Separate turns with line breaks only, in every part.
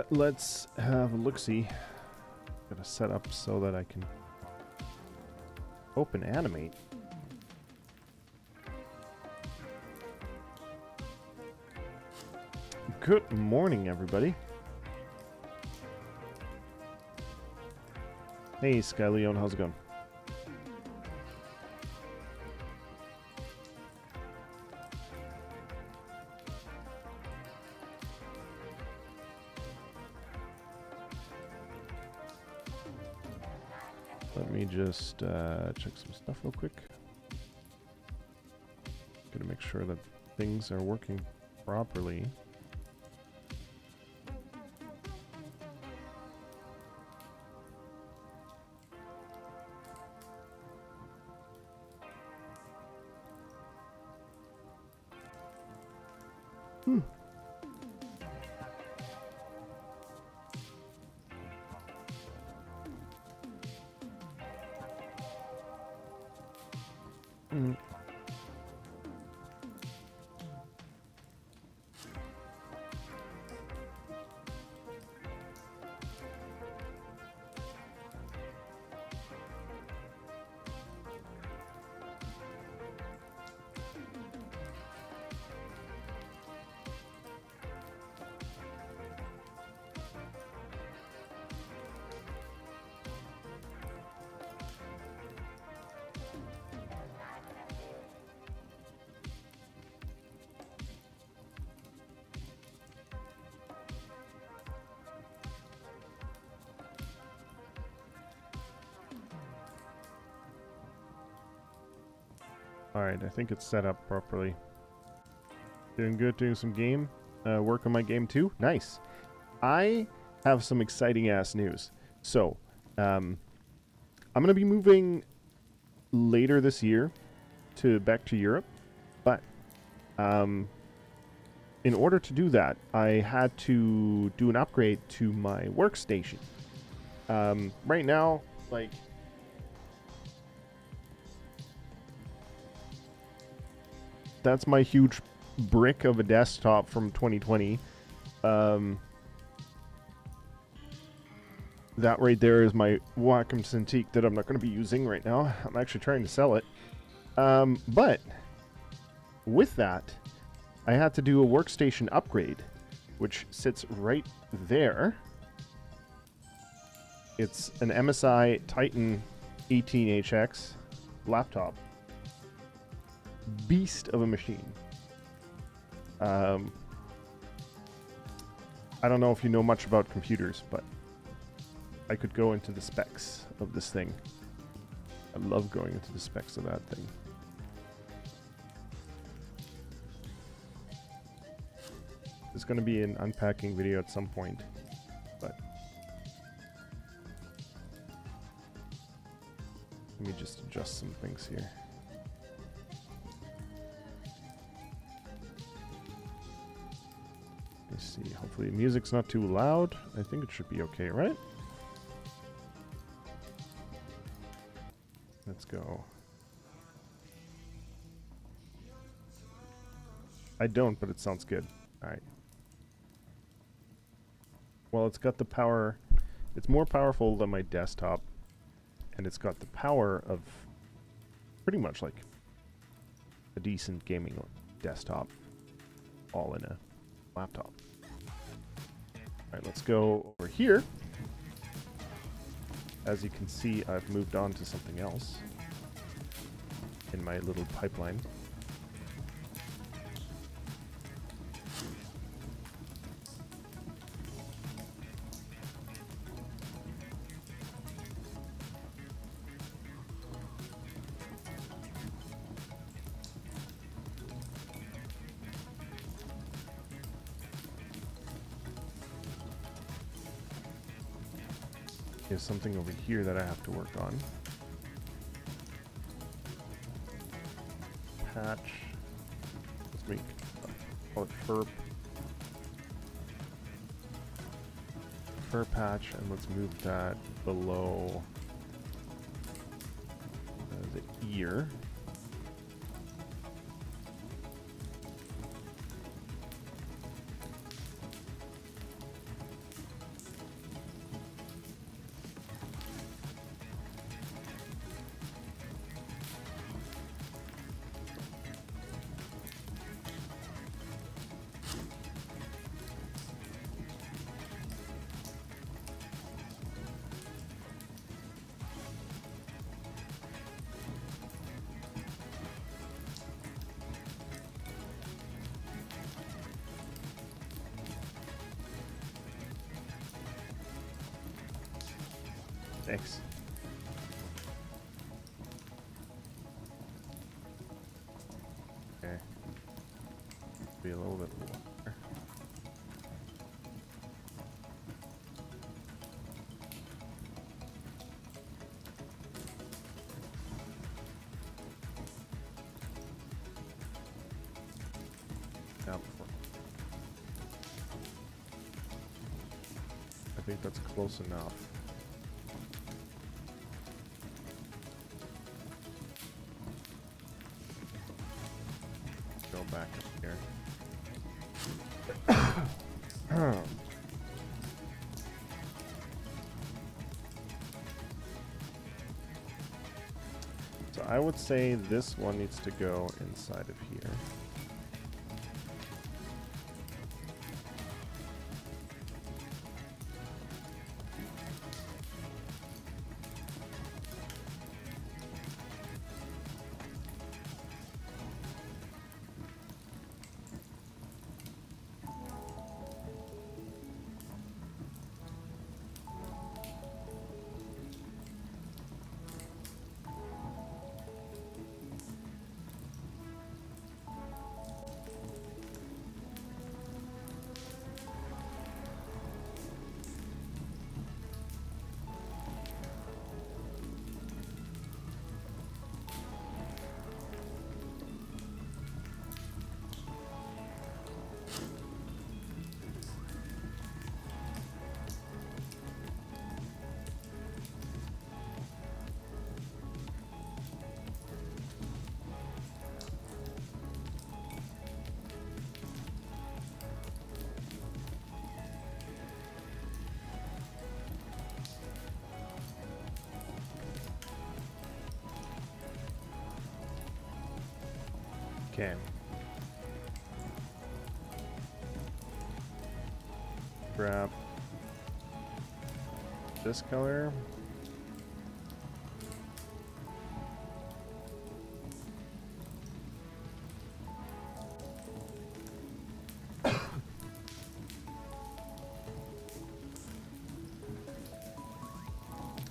Let's have a look-see. Gotta set up so that I can open animate. Good morning, everybody. Hey, Sky Leon, how's it going? Let me just check some stuff real quick. Gotta make sure that things are working properly. Alright, I think it's set up properly. Doing good, doing some game. Work on my game too. Nice. I have some exciting ass news. So, I'm going to be moving later this year back to Europe. But, in order to do that, I had to do an upgrade to my workstation. Right now, like... That's my huge brick of a desktop from 2020. That right there is my Wacom Cintiq that I'm not going to be using right now. I'm actually trying to sell it. But with that, I had to do a workstation upgrade, which sits right there. It's an MSI Titan 18HX laptop. Beast of a machine. I don't know if you know much about computers, but I could go into the specs of this thing. I love going into the specs of that thing. There's going to be an unpacking video at some point, but let me just adjust some things here. See, hopefully the music's not too loud. I think it should be okay, right? Let's go. I don't, but it sounds good. Alright. Well, it's got the power. It's more powerful than my desktop. And it's got the power of pretty much like a decent gaming desktop all in a laptop. Alright, let's go over here. As you can see, I've moved on to something else in my little pipeline. There's something over here that I have to work on. Patch. Let's make call it fur patch, and let's move that below the ear. Thanks. Okay. Be a little bit lower. Now, I think that's close enough. Go back up here. So I would say this one needs to go inside of here. Okay. Grab this color.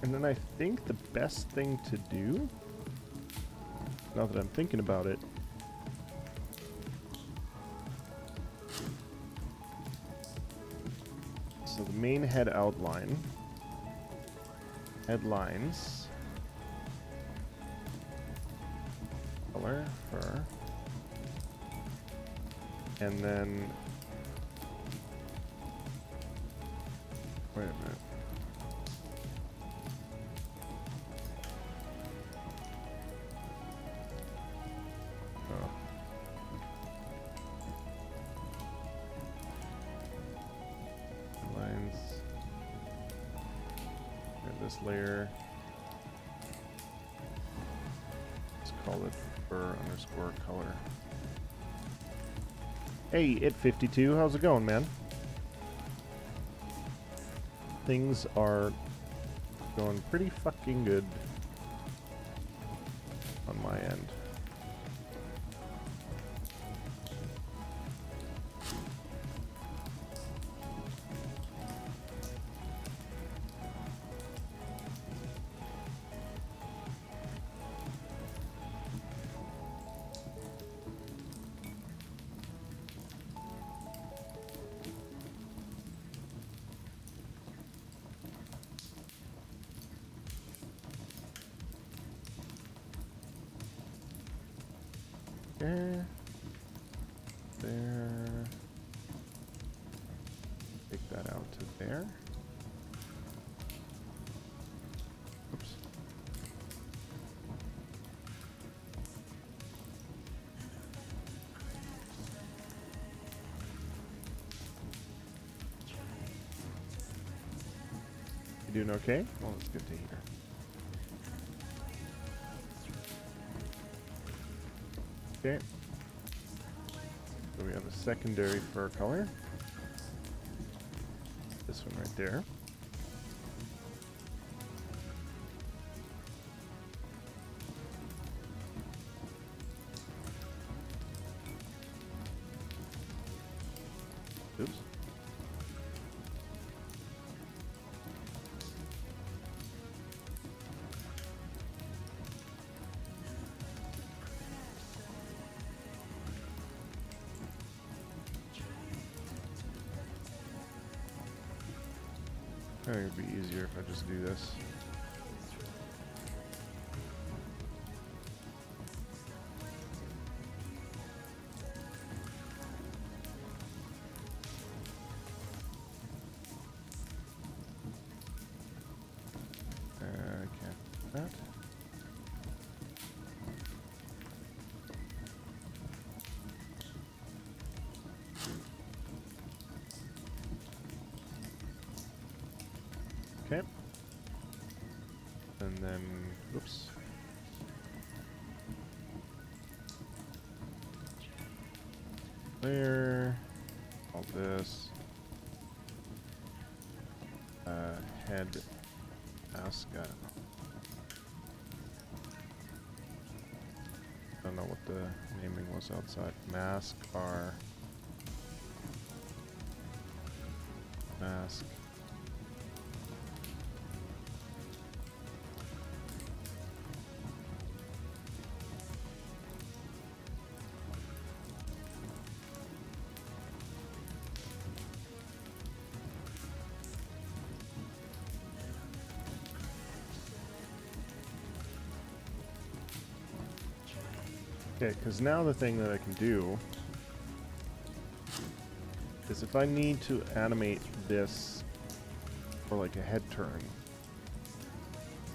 And then I think the best thing to do, now that I'm thinking about it, so the main head outline, headlines, color, fur, and then, wait a minute. This layer, let's call it fur underscore color. Hey, it52, how's it going, man? Things are going pretty fucking good on my end. There. Take that out to there. Oops. You doing okay? Well, that's good to hear. Okay. So we have a secondary fur color. This one right there. Oops. I think it'd be easier if I just do this. Can't do that. Okay. And then, whoops. There. All this. Head. Mask. I don't know what the naming was outside. Mask. R. Mask. Okay, because now the thing that I can do is if I need to animate this for like a head turn,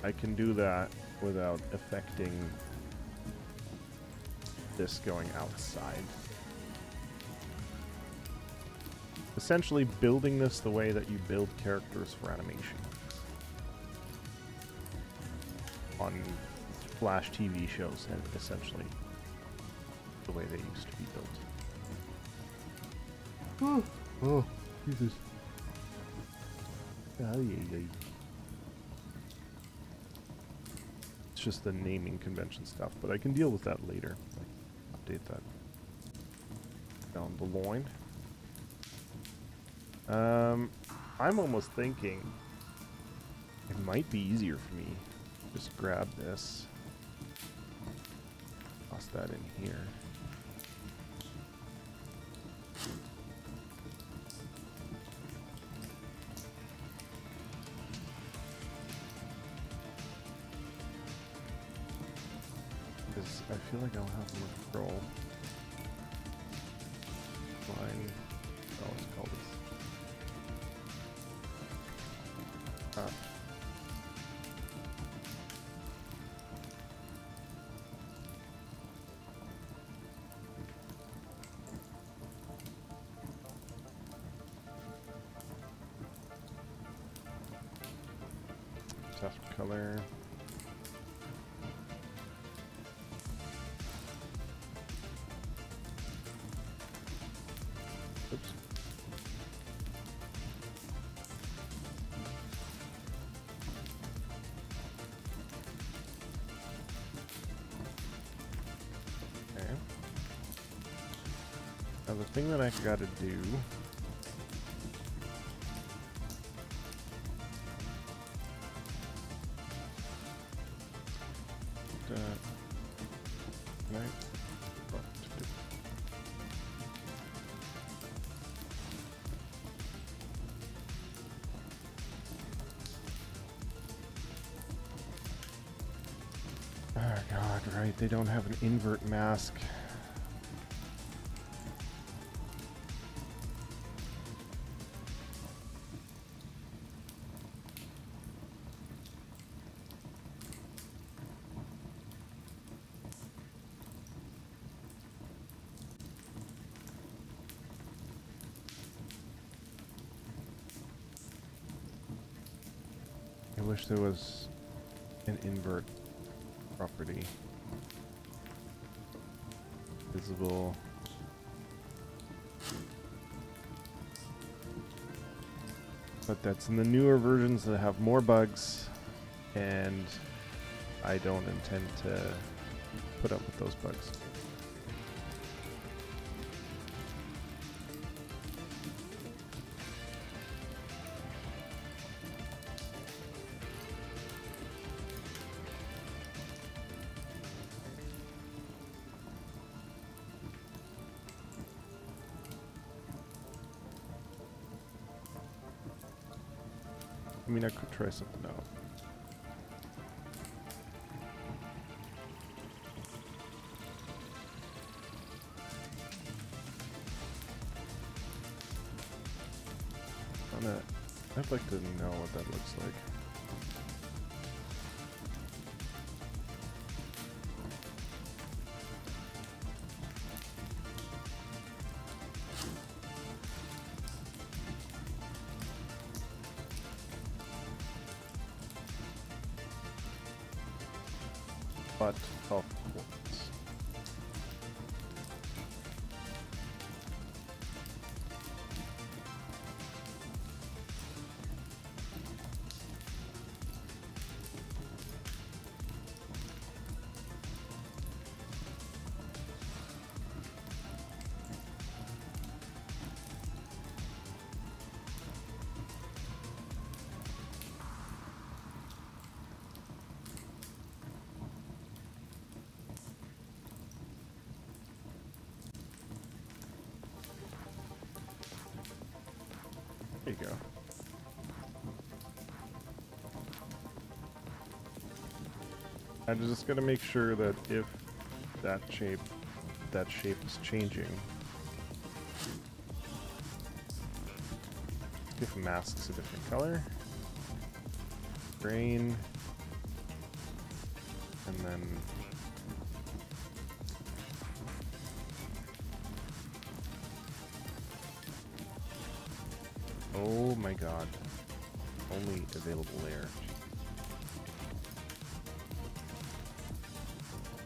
I can do that without affecting this going outside. Essentially building this the way that you build characters for animation on Flash TV shows, and essentially the way they used to be built. Oh, Jesus. It's just the naming convention stuff, but I can deal with that later. Update that down the line. I'm almost thinking it might be easier for me. Just grab this. Toss that in here. Because I feel like I'll have more control. Line. Oh, let's call this. Soft color. Oops. Okay. Now the thing that I gotta do right. Oh god, right, they don't have an invert mask. I wish there was an invert property. Visible. But that's in the newer versions that have more bugs, and I don't intend to put up with those bugs. I mean, I could try something out. I'd like to know what that looks like. But of course. There you go. I'm just gonna make sure that if that shape is changing, if mask's a different color, grain, and then oh my god, only available layer.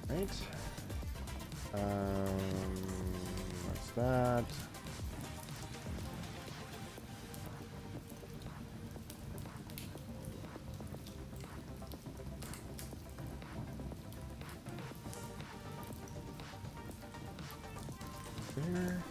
Right. That's that. There.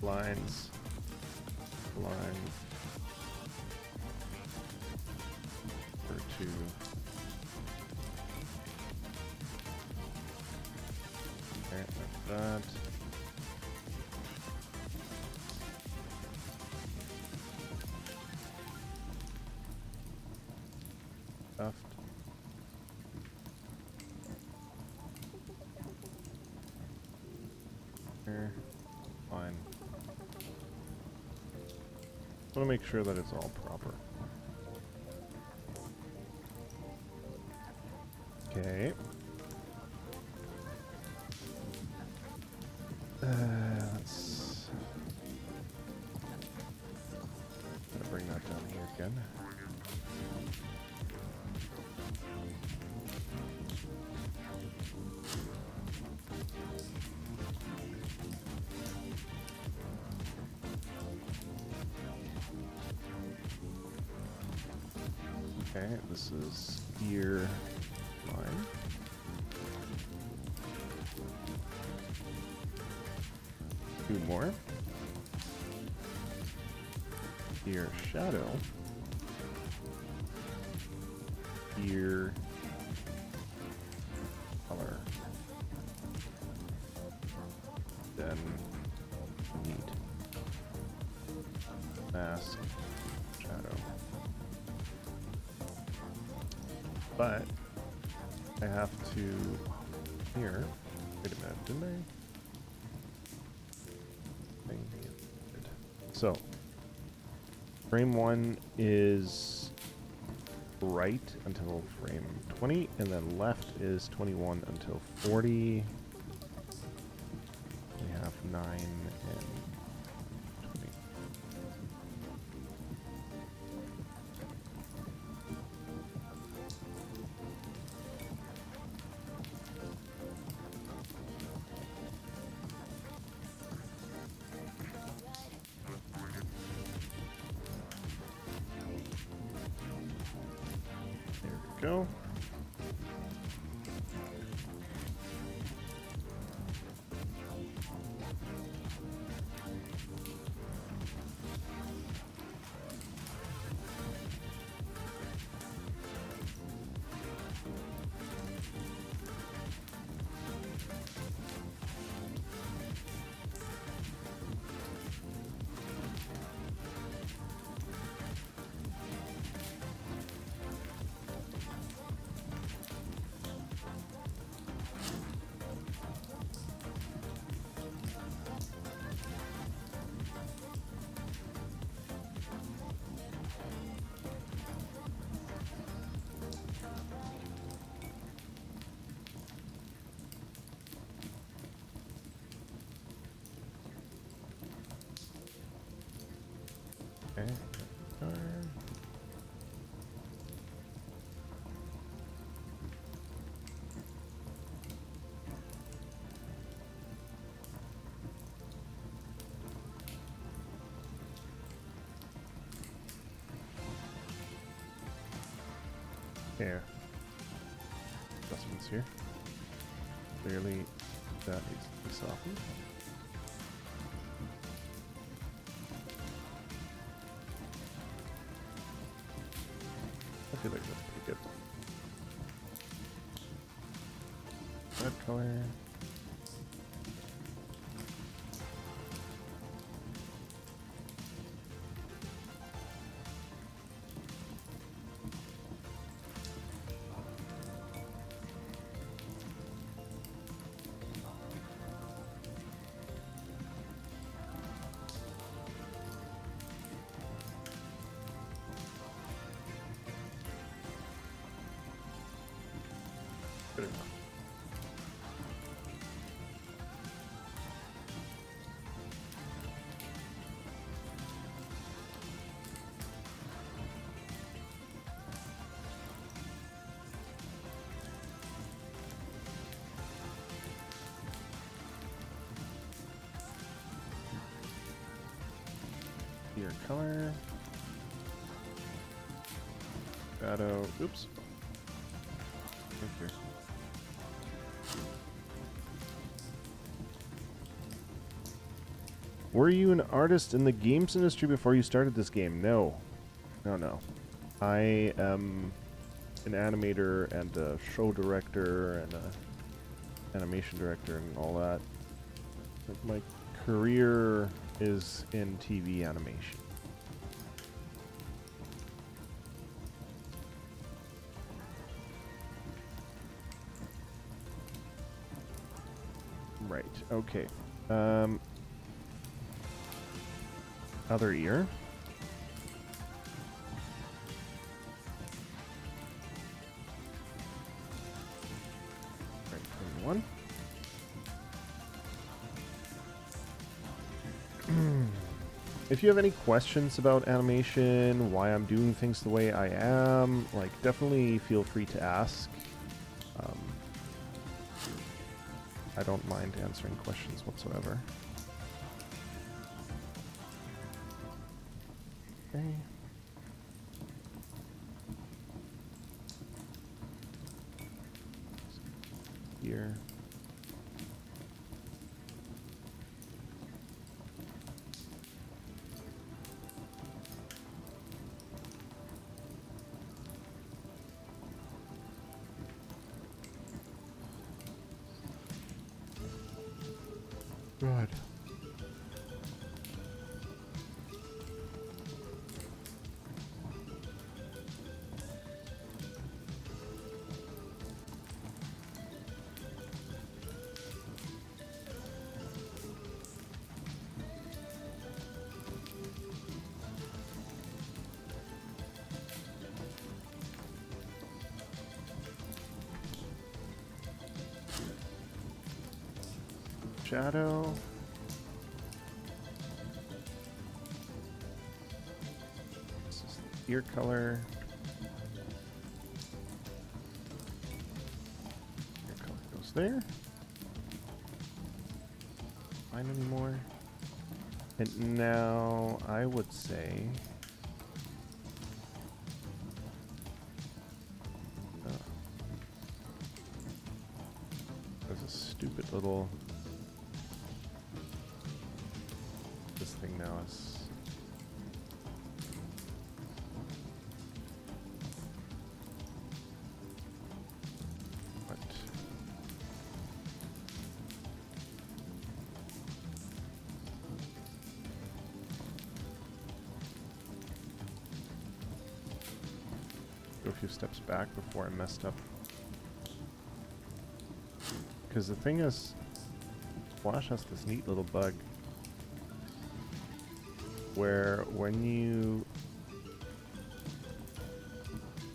Lines, line, or two. Okay, like that. Left. Here, fine. I want to make sure that it's all proper. Okay. Let's gonna bring that down here again. Okay, this is ear line. Two more. Ear shadow. Ear color. Then need. mask, shadow. But I have to here. Wait a minute, didn't I? So frame 1 is right until frame 20, and then left is 21 until 40. We have 9 and 20. There we go. Okay. Here. Adjustments here. Clearly, that needs to be softened. I feel like that's pretty good. Red color. Good enough. Your color. Shadow. Oops. Right here. Were you an artist in the games industry before you started this game? No. No. I am an animator and a show director and a animation director and all that. Like, my career is in TV animation. Right, okay. Other ear. Right, 21. If you have any questions about animation, why I'm doing things the way I am, like, definitely feel free to ask. I don't mind answering questions whatsoever. Okay. Here. Good. shadow. This is the ear color. Ear color goes there. Find anymore. And now I would say there's a stupid little this thing now is what? Go a few steps back before I messed up. Because the thing is, Flash has this neat little bug where when you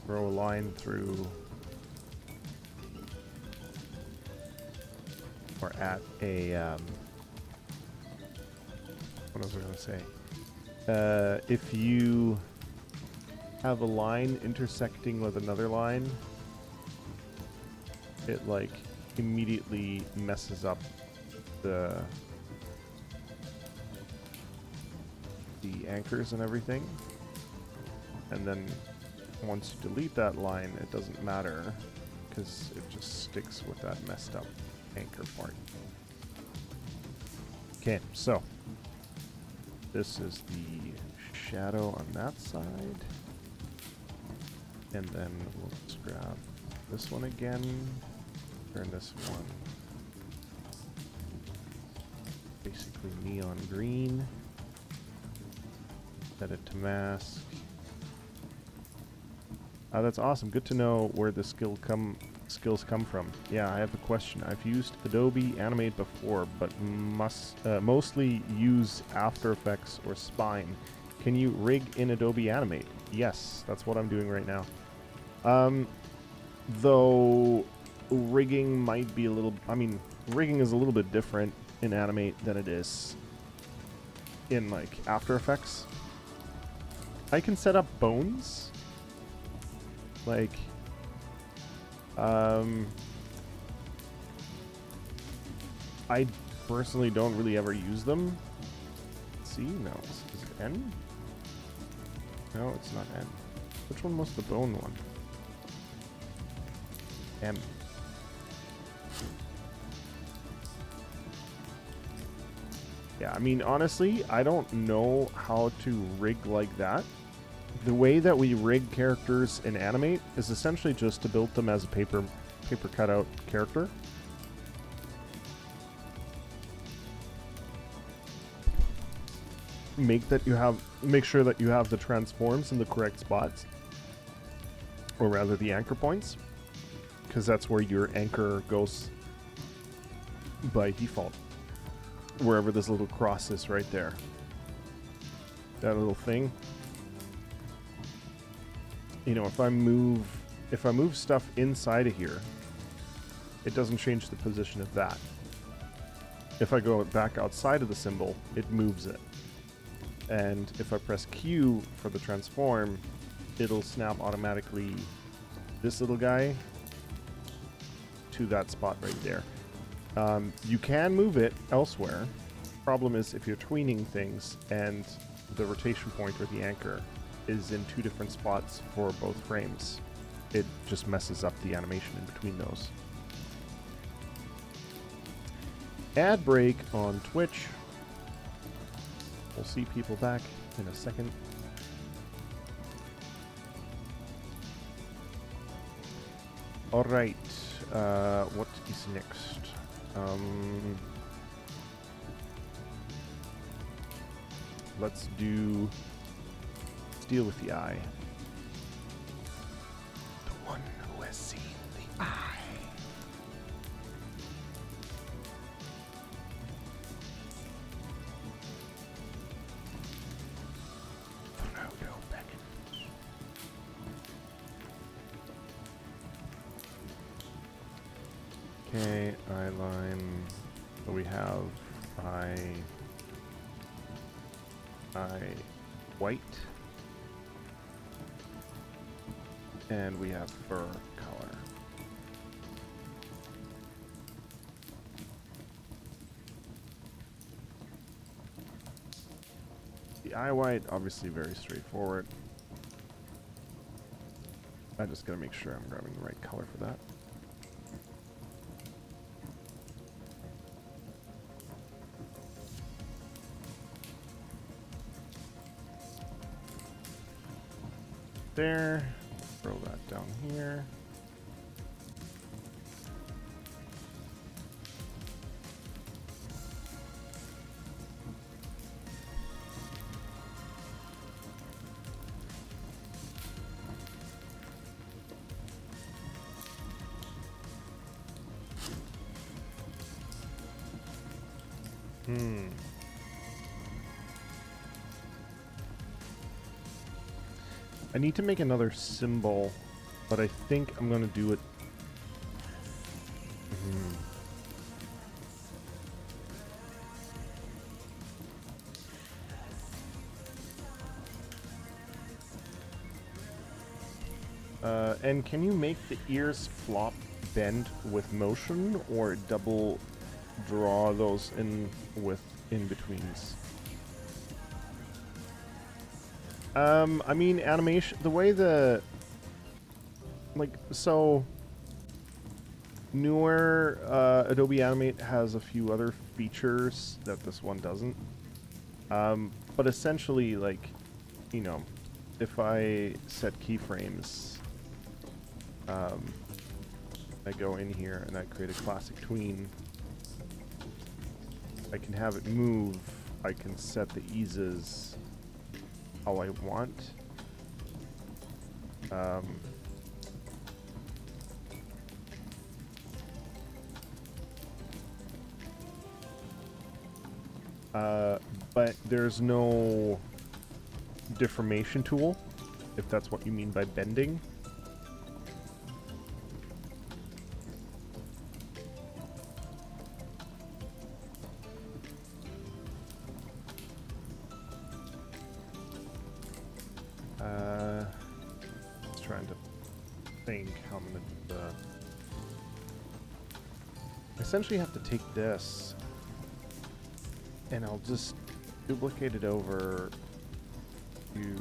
throw a line through or at a what was I going to say? If you have a line intersecting with another line, it like immediately messes up the anchors and everything. And then once you delete that line, it doesn't matter because it just sticks with that messed up anchor part. Okay, so this is the shadow on that side. And then we'll just grab this one again. Turn this one basically neon green. Set it to mask. That's awesome. Good to know where the skills come from. Yeah, I have a question. I've used Adobe Animate before, but mostly use After Effects or Spine. Can you rig in Adobe Animate? Yes, that's what I'm doing right now. Though rigging might be a little... I mean, rigging is a little bit different in Animate than it is in, like, After Effects. I can set up bones. Like, I personally don't really ever use them. Let's see, no, is it N? No, it's not N. Which one was the bone one? M. Yeah, I mean, honestly, I don't know how to rig like that. The way that we rig characters in Animate is essentially just to build them as a paper cutout character. Make sure that you have the transforms in the correct spots, or rather the anchor points, because that's where your anchor goes by default. Wherever this little cross is right there. That little thing. You know, if I move stuff inside of here, it doesn't change the position of that. If I go back outside of the symbol, it moves it. And if I press Q for the transform, it'll snap automatically this little guy to that spot right there. You can move it elsewhere. Problem is if you're tweening things and the rotation point or the anchor is in two different spots for both frames, it just messes up the animation in between those. Ad break on Twitch. We'll see people back in a second. All right, what is next? Let's deal with the eye. The one who has seen the eye. Frodo Baggins. Okay, eye line So we have eye white, and we have fur color. The eye white, obviously very straightforward. I just gotta make sure I'm grabbing the right color for that. There. Throw that down here. I need to make another symbol, but I think I'm going to do it. And can you make the ears flop bend with motion, or double draw those in with in-betweens? I mean, animation, the way the, like, so newer Adobe Animate has a few other features that this one doesn't. But essentially, like, you know, if I set keyframes, I go in here and I create a classic tween. I can have it move. I can set the eases how I want. But there's no deformation tool, if that's what you mean by bending. Trying to think how I'm gonna do that. I essentially have to take this and I'll just duplicate it over to,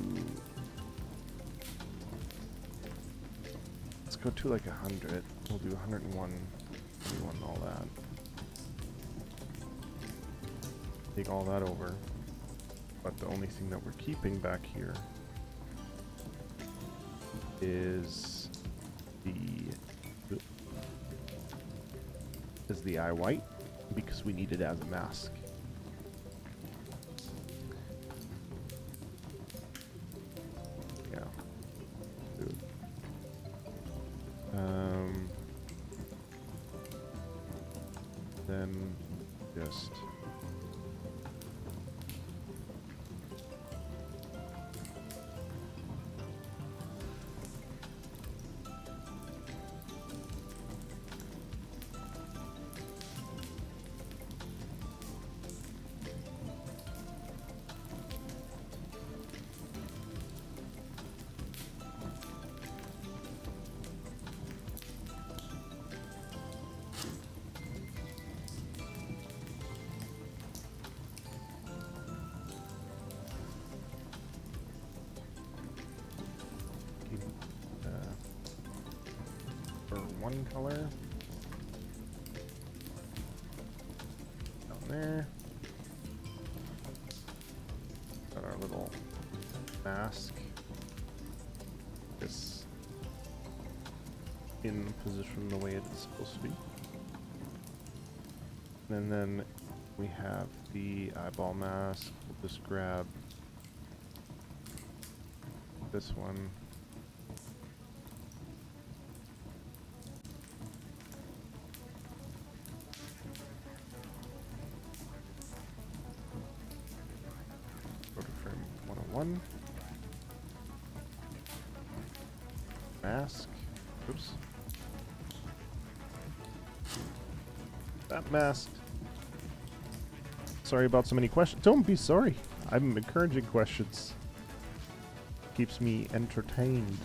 let's go to like 100. We'll do 101, 21, all that. Take all that over. But the only thing that we're keeping back here is the eye white, because we need it as a mask. Yeah. Good. Then just one color down there. Got our little mask. This in position the way it is supposed to be. And then we have the eyeball mask. We'll just grab this one. Mask. Oops. That masked. Sorry about so many questions. Don't be sorry. I'm encouraging questions. Keeps me entertained.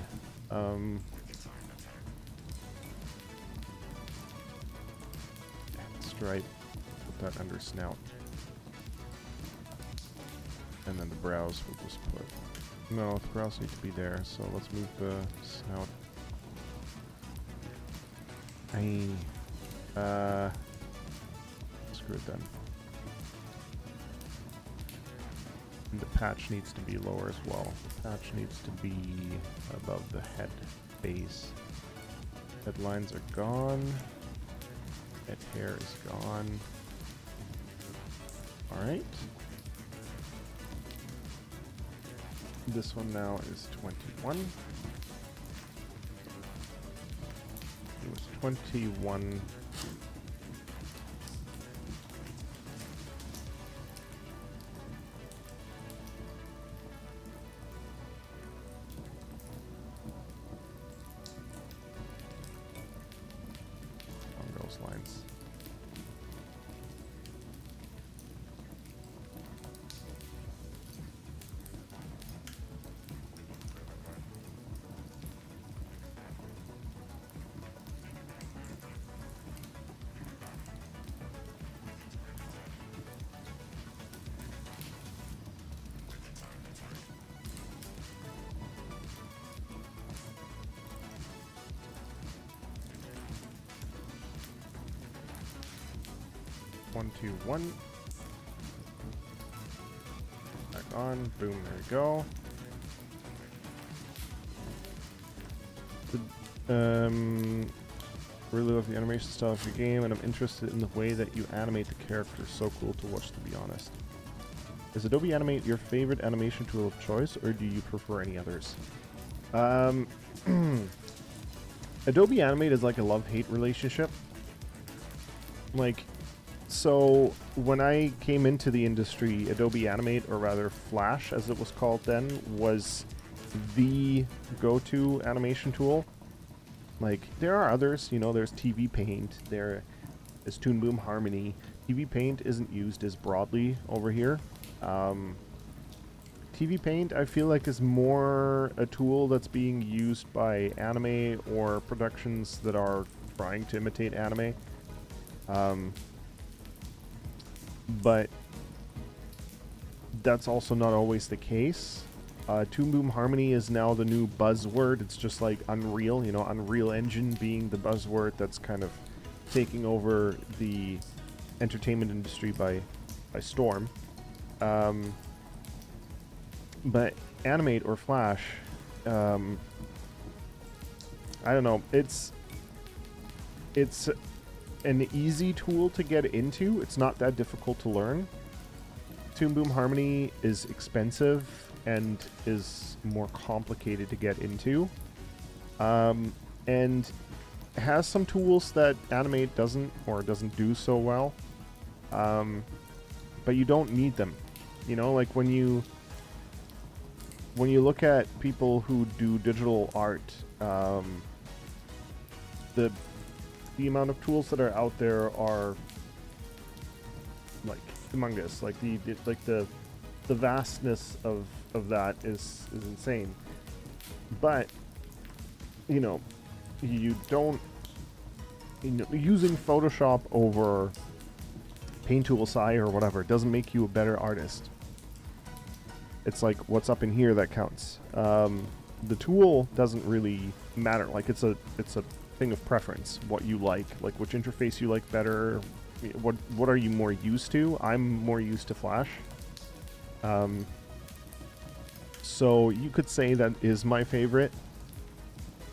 Stripe. Put that under snout. And then the brows we'll just put. No, the brows need to be there, so let's move the snout. Screw it then. And the patch needs to be lower as well. The patch needs to be above the head base. Headlines are gone. Head hair is gone. Alright. This one now is 21. It was 21. On those lines. One, two, one. Back on. Boom. There we go. Really love the animation style of your game, and I'm interested in the way that you animate the characters. So cool to watch, to be honest. Is Adobe Animate your favorite animation tool of choice, or do you prefer any others? Adobe Animate is like a love-hate relationship. Like, so when I came into the industry, Adobe Animate, or rather Flash as it was called then, was the go-to animation tool. Like, there are others, you know, there's TV Paint, there is Toon Boom Harmony. TV Paint isn't used as broadly over here. TV Paint, I feel like, is more a tool that's being used by anime or productions that are trying to imitate anime. But that's also not always the case. Toon Boom Harmony is now the new buzzword. It's just like Unreal, you know, Unreal Engine being the buzzword that's kind of taking over the entertainment industry by storm. But Animate or Flash, I don't know, it's an easy tool to get into. It's not that difficult to learn. Toon Boom Harmony is expensive and is more complicated to get into, and has some tools that Animate doesn't do so well, but you don't need them. You know, like when you look at people who do digital art, the amount of tools that are out there are like humongous. Like the vastness of that is insane. But you know, you don't, you know, using Photoshop over Paint Tool SI or whatever doesn't make you a better artist. It's like what's up in here that counts. The tool doesn't really matter. Like it's a thing of preference, what you like which interface you like better, what are you more used to. I'm more used to Flash, so you could say that is my favorite,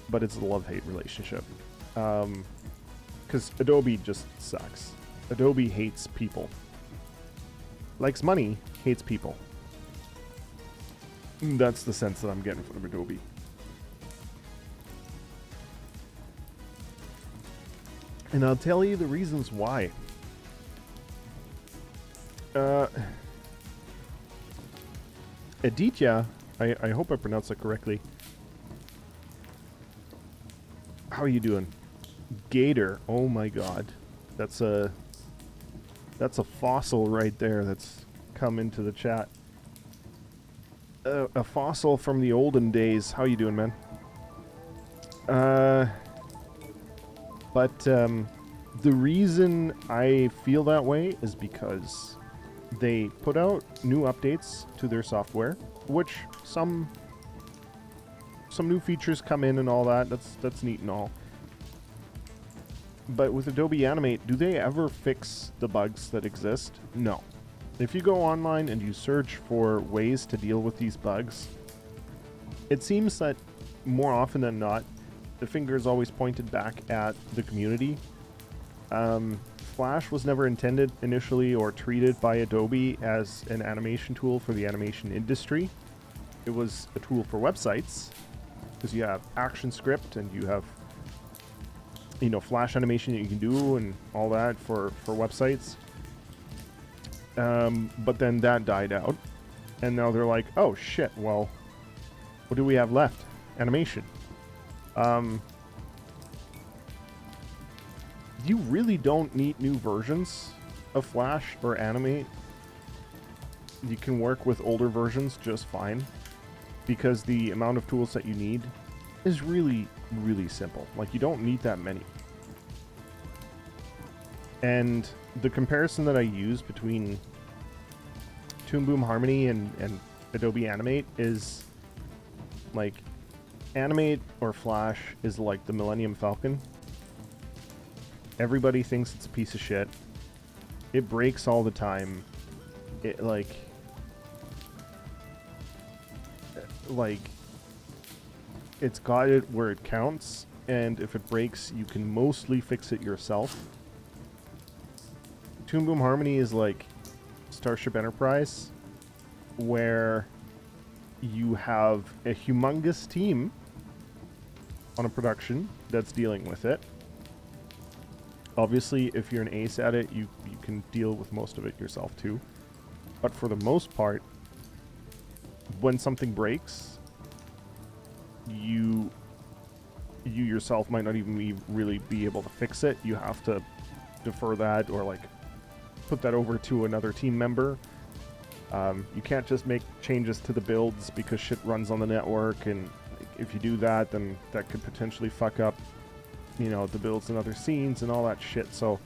but it's a love-hate relationship, because Adobe just sucks. Adobe hates people, likes money, hates people. That's the sense that I'm getting from Adobe. And I'll tell you the reasons why. Aditya, I hope I pronounced that correctly. How are you doing? Gator, oh my god. That's a That's a fossil right there that's come into the chat. A fossil from the olden days. How you doing, man? But the reason I feel that way is because they put out new updates to their software, which some new features come in and all that. That's neat and all. But with Adobe Animate, do they ever fix the bugs that exist? No. If you go online and you search for ways to deal with these bugs, it seems that more often than not, the finger is always pointed back at the community. Flash was never intended initially or treated by Adobe as an animation tool for the animation industry. It was a tool for websites, because you have ActionScript and you have, you know, Flash animation that you can do and all that for websites. But then that died out, and now they're like, oh shit, well, what do we have left? Animation. You really don't need new versions of Flash or Animate. You can work with older versions just fine, because the amount of tools that you need is really, really simple. Like, you don't need that many. And the comparison that I use between Toon Boom Harmony and Adobe Animate is like, Animate or Flash is like the Millennium Falcon. Everybody thinks it's a piece of shit. It breaks all the time. It like it's got it where it counts, and if it breaks, you can mostly fix it yourself. Toon Boom Harmony is like Starship Enterprise, where you have a humongous team on a production that's dealing with it. Obviously, if you're an ace at it, you can deal with most of it yourself too. But for the most part, when something breaks, you yourself might not even really be able to fix it. You have to defer that, or like put that over to another team member. You can't just make changes to the builds because shit runs on the network, and if you do that, then that could potentially fuck up, you know, the builds in other scenes and all that shit. So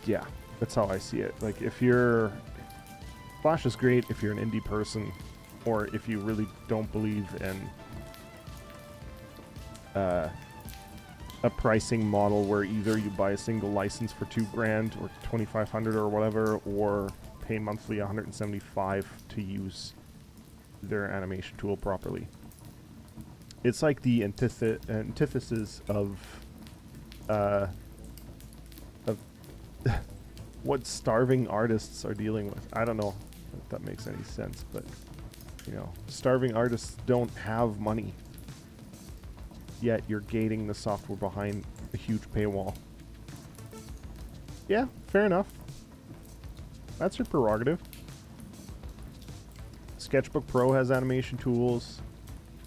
yeah, that's how I see it. Like, if you're Flash is great if you're an indie person, or if you really don't believe in a pricing model where either you buy a single license for $2,000 or $2,500 or whatever, or pay monthly $175 to use their animation tool properly. It's like the antithesis of what starving artists are dealing with. I don't know if that makes any sense, but you know, starving artists don't have money, yet you're gating the software behind a huge paywall. Yeah, fair enough. That's your prerogative. Sketchbook Pro has animation tools.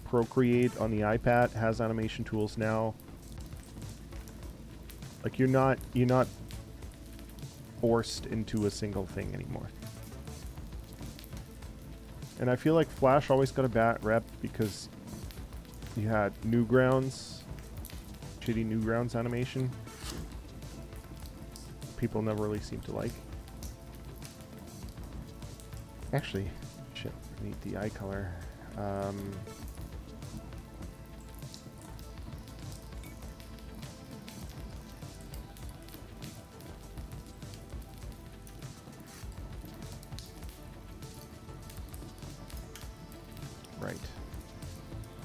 Procreate on the iPad has animation tools now. Like, you're not forced into a single thing anymore. And I feel like Flash always got a bad rep because you had Newgrounds, shitty Newgrounds animation. People never really seem to like. Actually, shit, I need the eye color. Right.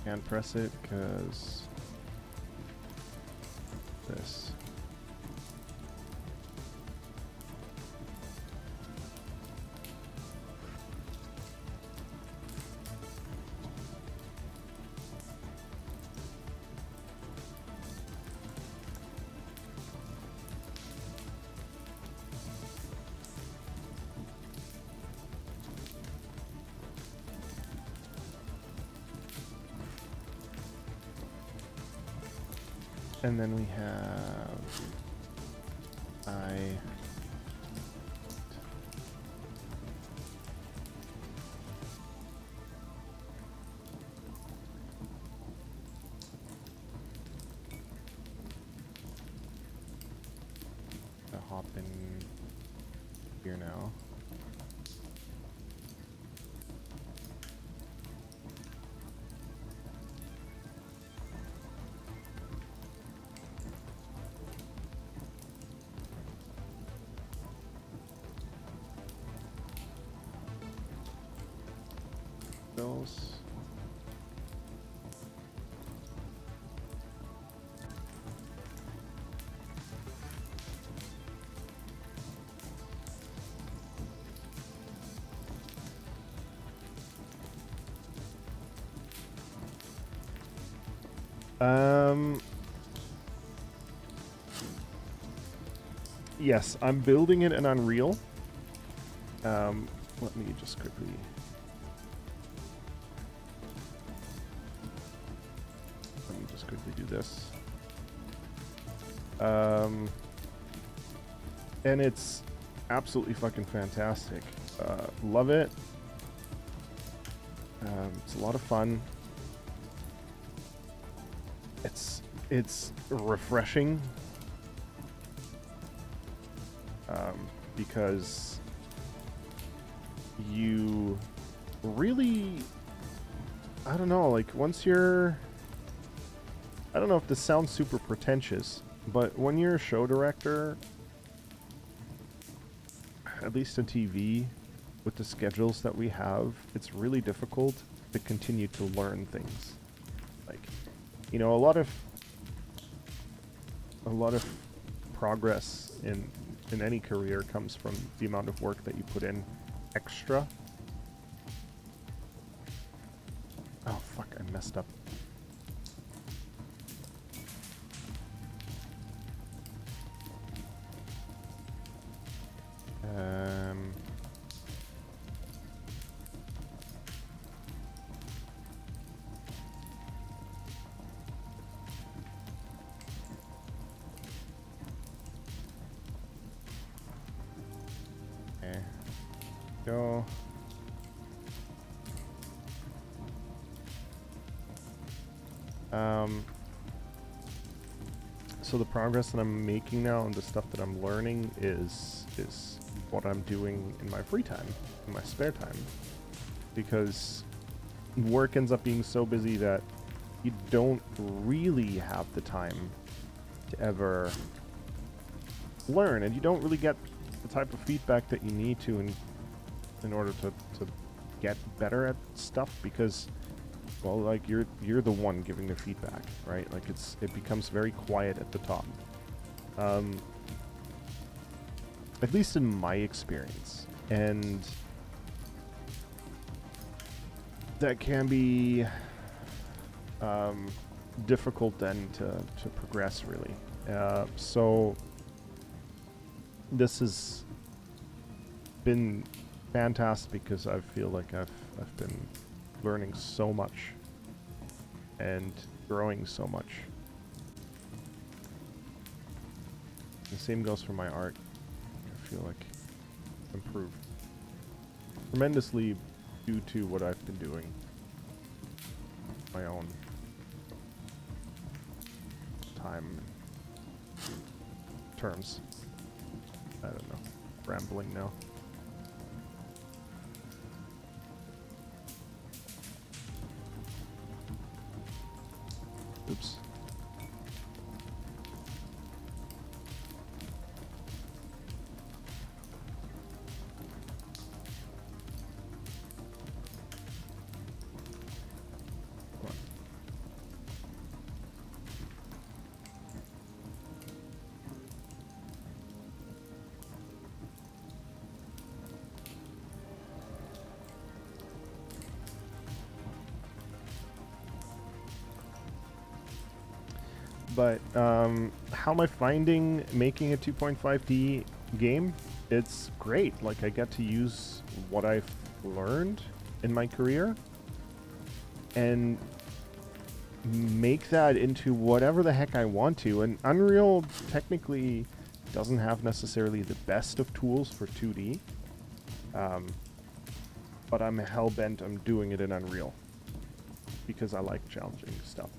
Can't press it because this. And then we have here now. Those. Yes, I'm building it in Unreal. Let me just quickly. Let me just quickly do this. And it's absolutely fucking fantastic. Love it. It's a lot of fun. It's refreshing. Because you really, I don't know, like once you're, I don't know if this sounds super pretentious, but when you're a show director, at least in TV, with the schedules that we have, it's really difficult to continue to learn things. Like, you know, a lot of progress in any career comes from the amount of work that you put in extra. Oh fuck, I messed up. Go. So the progress that I'm making now and the stuff that I'm learning is what I'm doing in my free time, in my spare time, because work ends up being so busy that you don't really have the time to ever learn, and you don't really get the type of feedback that you need to in order to get better at stuff, because, well, like you're the one giving the feedback, right? Like it becomes very quiet at the top. At least in my experience. And that can be difficult then to progress, really. So this has been fantastic because I feel like I've been learning so much and growing so much. The same goes for my art. I feel like improved tremendously due to what I've been doing. My own time terms. I don't know. Rambling now. Oops. But how am I finding making a 2.5D game? It's great. Like, I get to use what I've learned in my career and make that into whatever the heck I want to. And Unreal technically doesn't have necessarily the best of tools for 2D. But I'm hell-bent on doing it in Unreal because I like challenging stuff.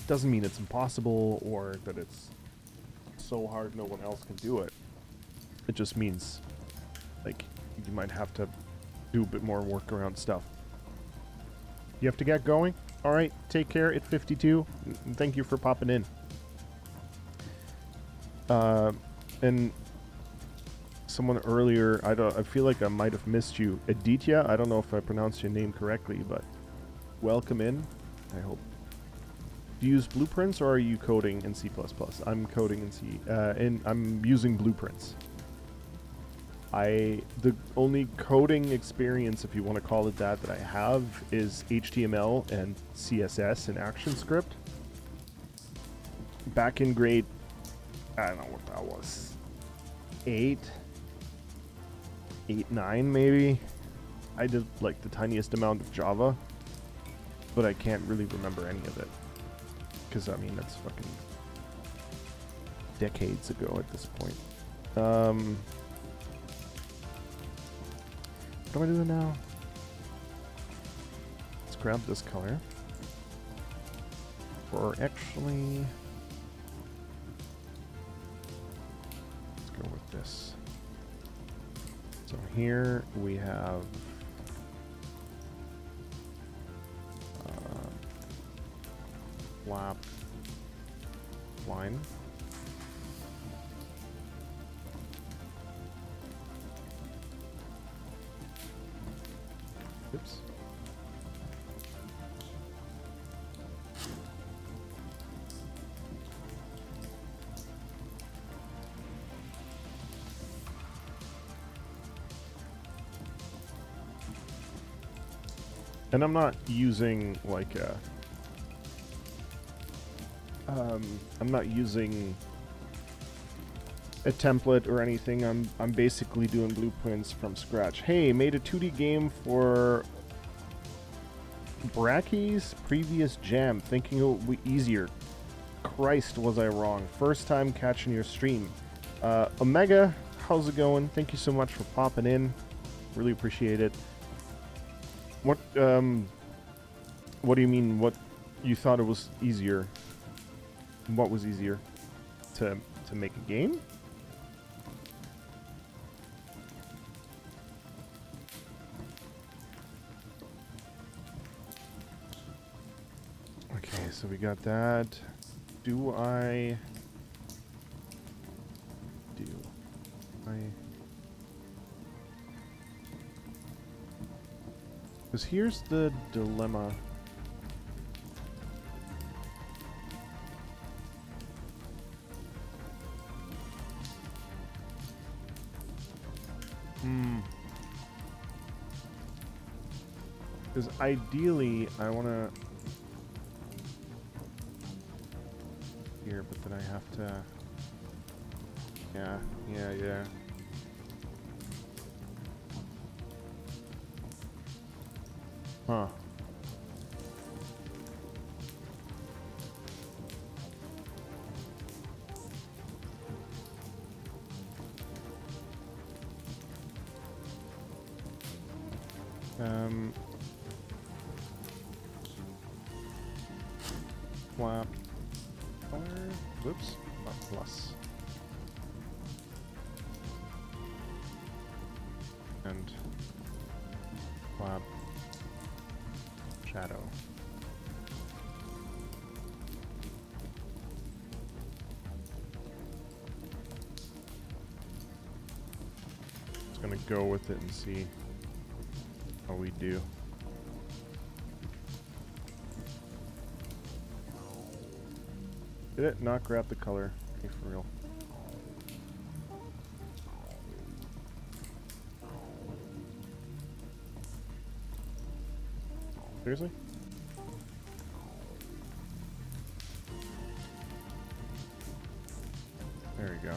Doesn't mean it's impossible or that it's so hard no one else can do it. It just means, like, you might have to do a bit more workaround stuff. You have to get going? Alright, take care at 52. Thank you for popping in. And someone earlier, I feel like I might have missed you. Aditya, I don't know if I pronounced your name correctly, but welcome in, I hope. Do you use blueprints or are you coding in C++? I'm coding in C, and I'm using blueprints. The only coding experience, if you want to call it that I have is HTML and CSS and ActionScript. Back in grade, I don't know what that was, 8, 9 maybe. I did like the tiniest amount of Java, but I can't really remember any of it. Because, I mean, that's fucking decades ago at this point. What am I doing now? Let's grab this color. Or actually, let's go with this. So here we have flap line. Oops. And I'm not using like a I'm not using a template or anything. I'm basically doing blueprints from scratch. Hey, made a 2D game for Bracky's previous jam, thinking it would be easier. Christ, was I wrong. First time catching your stream. Omega, how's it going? Thank you so much for popping in. Really appreciate it. What do you mean, what you thought it was easier? What was easier? To make a game? Okay, so we got that. Because here's the dilemma. Because ideally, I want to... Here, but then I have to... Yeah. Huh. Flap color, whoops, not plus. And flap shadow. Just gonna go with it and see how we do. Did it not grab the color? Okay, for real. Seriously? There we go.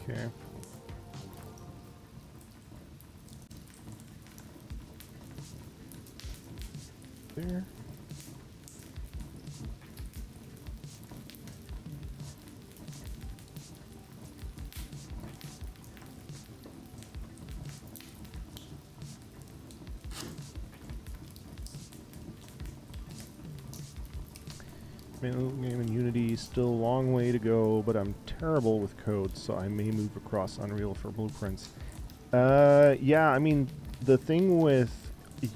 Okay. There. Game in Unity, still a long way to go, but I'm terrible with code, so I may move across Unreal for blueprints. Yeah, I mean, the thing with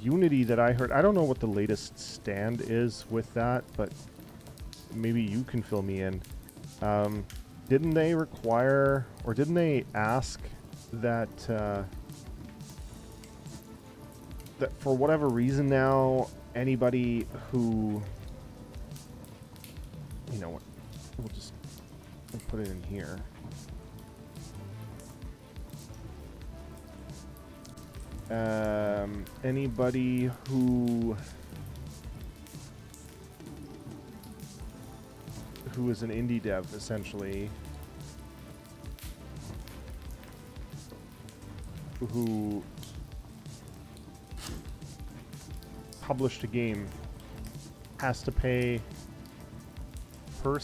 Unity that I heard, I don't know what the latest stand is with that, but maybe you can fill me in. Didn't they require, or didn't they ask that, that for whatever reason now, anybody who, you know what, we'll just put it in here. Anybody who is an indie dev, essentially, who published a game, has to pay per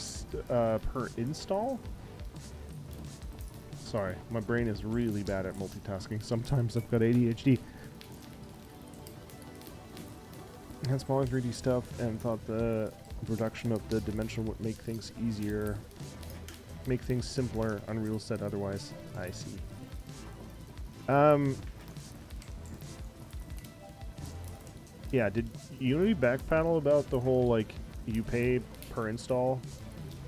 install? Sorry, my brain is really bad at multitasking. Sometimes I've got ADHD. Had smaller 3D stuff and thought the reduction of the dimension would make things easier, make things simpler. Unreal said otherwise. I see. Yeah, did Unity backpedal about the whole, like, you pay per install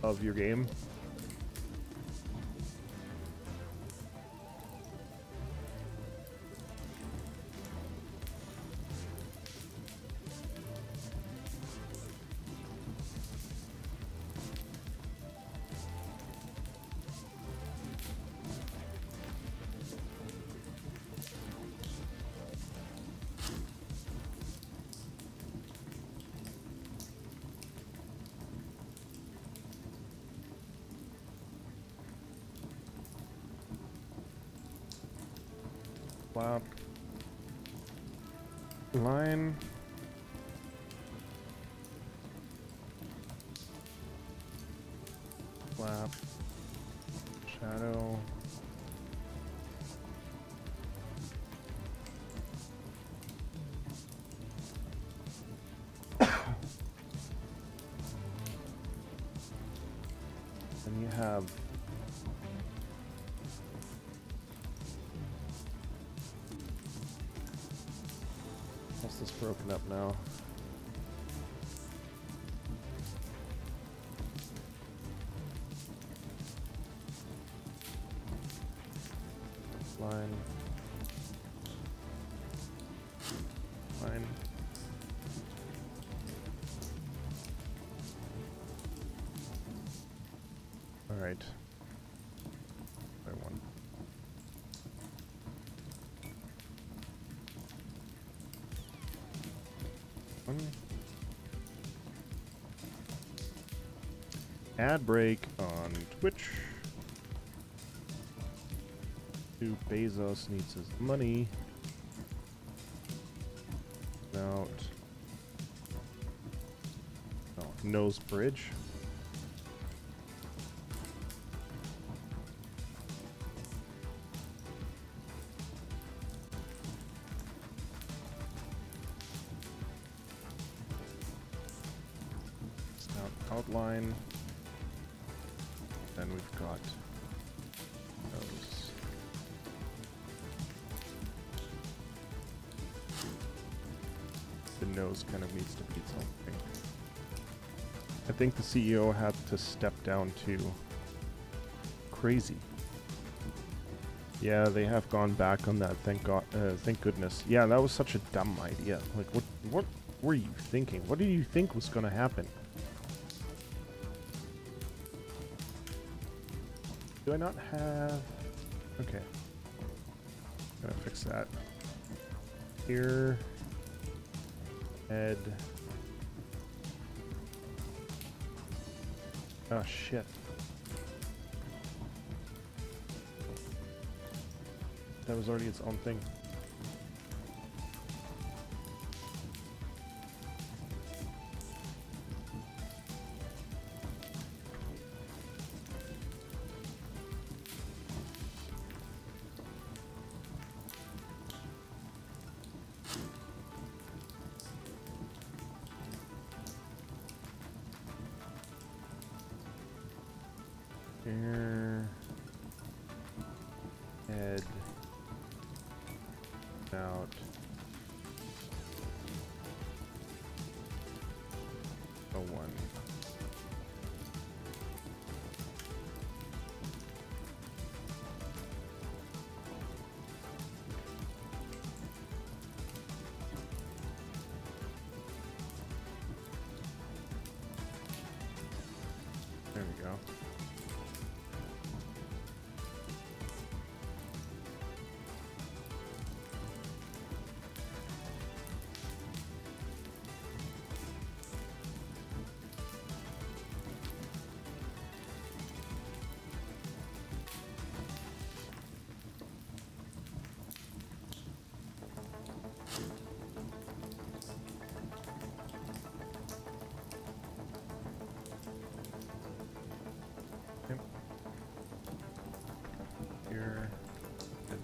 of your game? Flap. Line. Flap. Shadow. And you have what's this broken up now? Line. Line. All right. I won. Ad break on Twitch. Dude, Bezos needs his money. Out. Oh, nose bridge. Outline. Then we've got those. The nose kind of needs to be something. I think the CEO had to step down too. Crazy. Yeah, they have gone back on that. Thank God. Thank goodness. Yeah, that was such a dumb idea. Like, what were you thinking? What did you think was going to happen? Do I not have... Okay. Gotta fix that. Here. Head. Oh, shit. That was already its own thing. Air, head, out, a 1. There we go. Yep. Here. Good.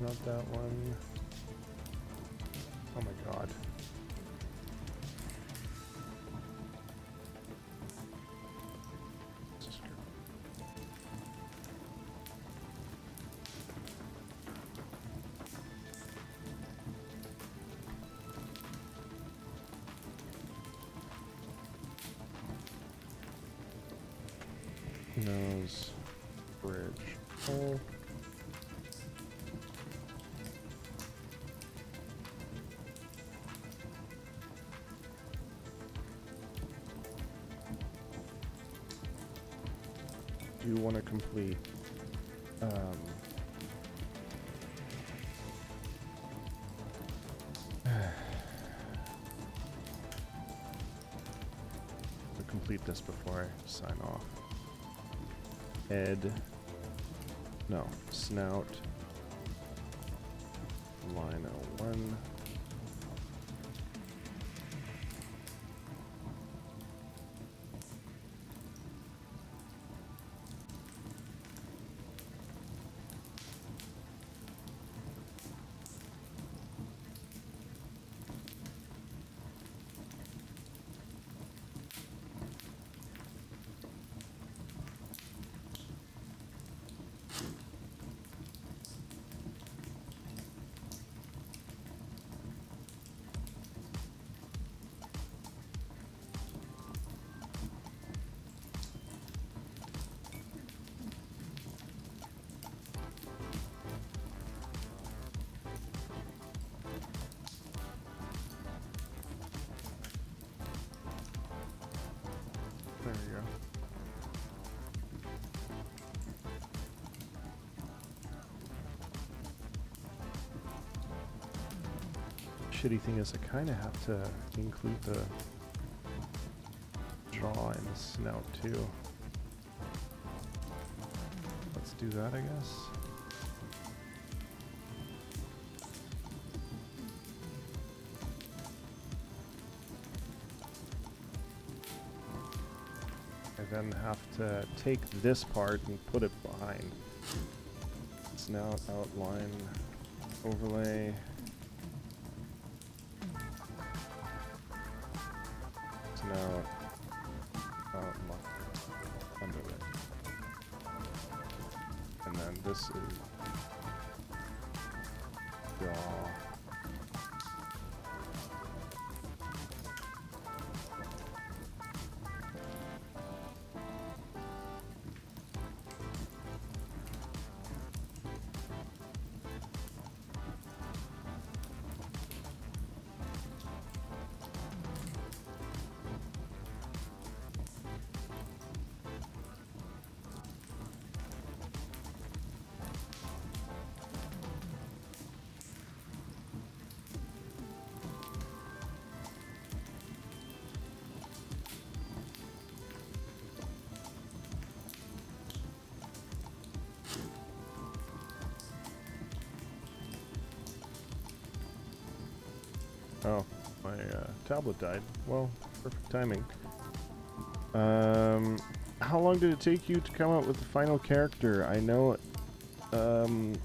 Not that one. Oh my god. Nose, bridge, hole. Do want to complete complete this before I sign off. Head, no, snout, line 01. There we go. Shitty thing is I kind of have to include the jaw and the snout too. let's do that, I guess. I then have to take this part and put it behind. It's now outline, overlay. It's now outline, underlay. And then this is draw. Oh, my tablet died. Well, perfect timing. How long did it take you to come up with the final character? I know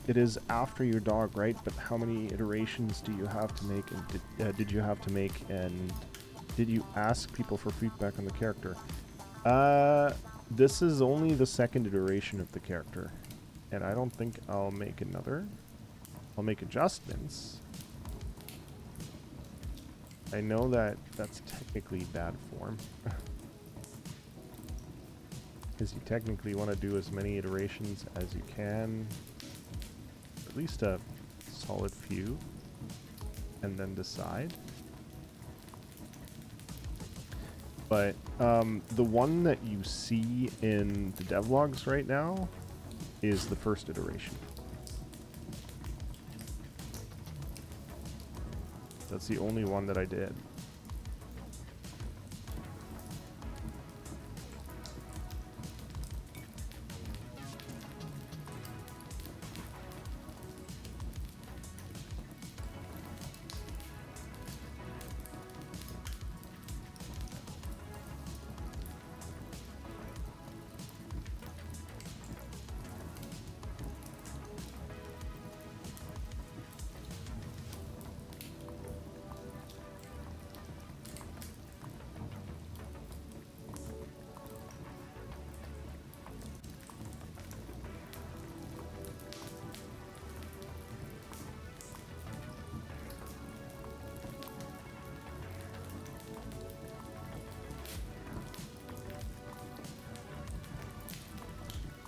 it is after your dog, right? But how many iterations do you have to make, and did you have to make, and did you ask people for feedback on the character? This is only the second iteration of the character, and I don't think I'll make another. I'll make adjustments. I know that that's technically bad form. Because you technically want to do as many iterations as you can. At least a solid few. And then decide. But the one that you see in the devlogs right now is the first iteration. That's the only one that I did.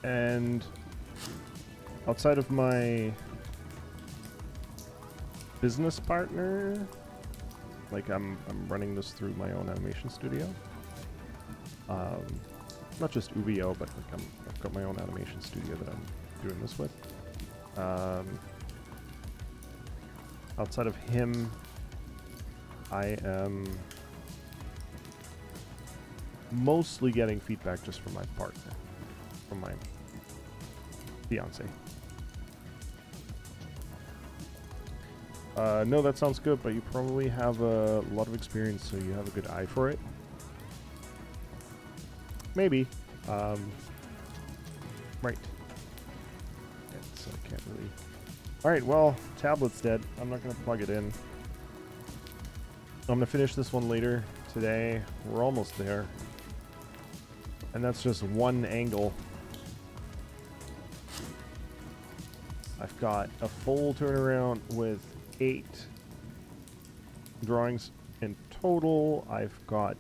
And outside of my business partner, like I'm running this through my own animation studio. Not just Ubio, but like I've got my own animation studio that I'm doing this with. Outside of him, I am mostly getting feedback just from my partner, from my fiance. No, that sounds good, but you probably have a lot of experience, so you have a good eye for it. Maybe. Right. Yeah, so I can't really... Alright, well, tablet's dead. I'm not going to plug it in. I'm going to finish this one later today. We're almost there. And that's just one angle. I've got a full turnaround with 8 drawings in total. I've got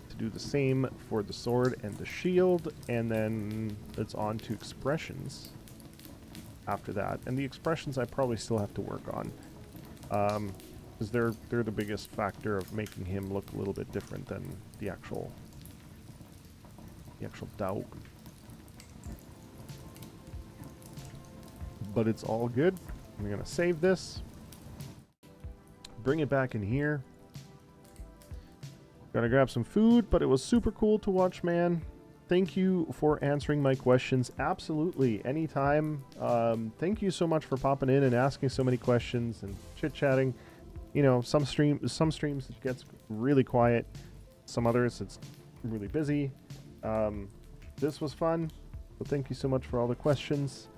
to do the same for the sword and the shield, and then it's on to expressions after that. And the expressions I probably still have to work on, because they're the biggest factor of making him look a little bit different than the actual dog. But it's all good. I'm gonna save this, bring it back in here. Gotta grab some food, but it was super cool to watch, man. thank you for answering my questions. Absolutely, anytime. Thank you so much for popping in and asking so many questions and chit-chatting. You know, some streams it gets really quiet. Some others it's really busy. This was fun. So thank you so much for all the questions.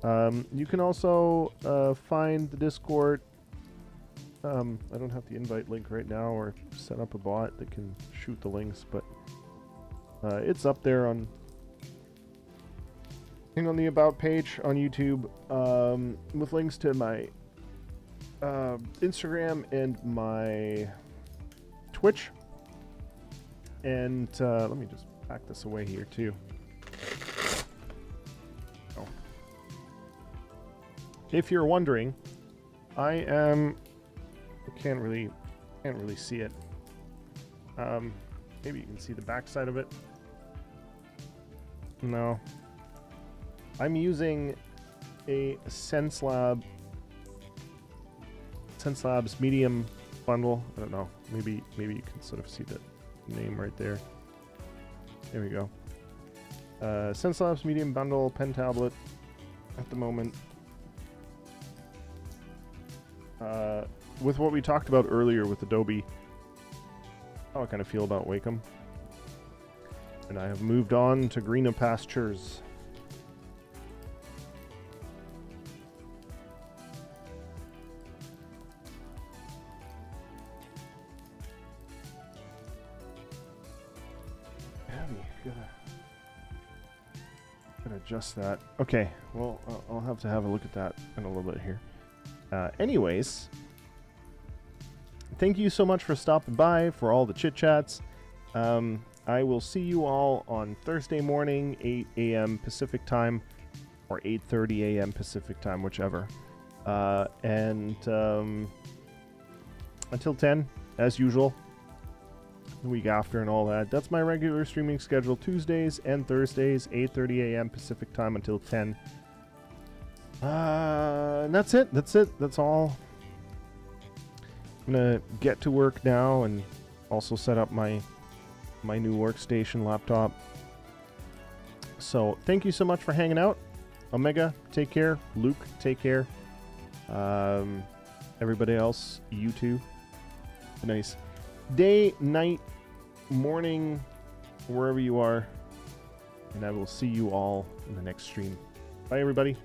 You can also find the Discord. I don't have the invite link right now or set up a bot that can shoot the links, but it's up there on the About page on YouTube with links to my Instagram and my Twitch. And let me just pack this away here too. Oh. If you're wondering, I can't really see it. Maybe you can see the back side of it. No. I'm using a SenseLabs medium bundle. I don't know. Maybe you can sort of see the name right there. There we go. SenseLabs medium bundle pen tablet at the moment. With what we talked about earlier with Adobe, how I kind of feel about Wacom. And I have moved on to greener pastures. Gotta adjust that. Okay, well, I'll have to have a look at that in a little bit here. Anyways, thank you so much for stopping by, for all the chit-chats. I will see you all on Thursday morning, 8 a.m. Pacific time, or 8:30 a.m. Pacific time, whichever. And until 10, as usual, the week after and all that. That's my regular streaming schedule, Tuesdays and Thursdays, 8:30 a.m. Pacific time until 10. And that's it. That's all. I'm gonna get to work now and also set up my new workstation laptop. So thank you so much for hanging out. Omega, take care. Luke, take care. Everybody else, you too. Nice day, night, morning, wherever you are. And I will see you all in the next stream. Bye, everybody.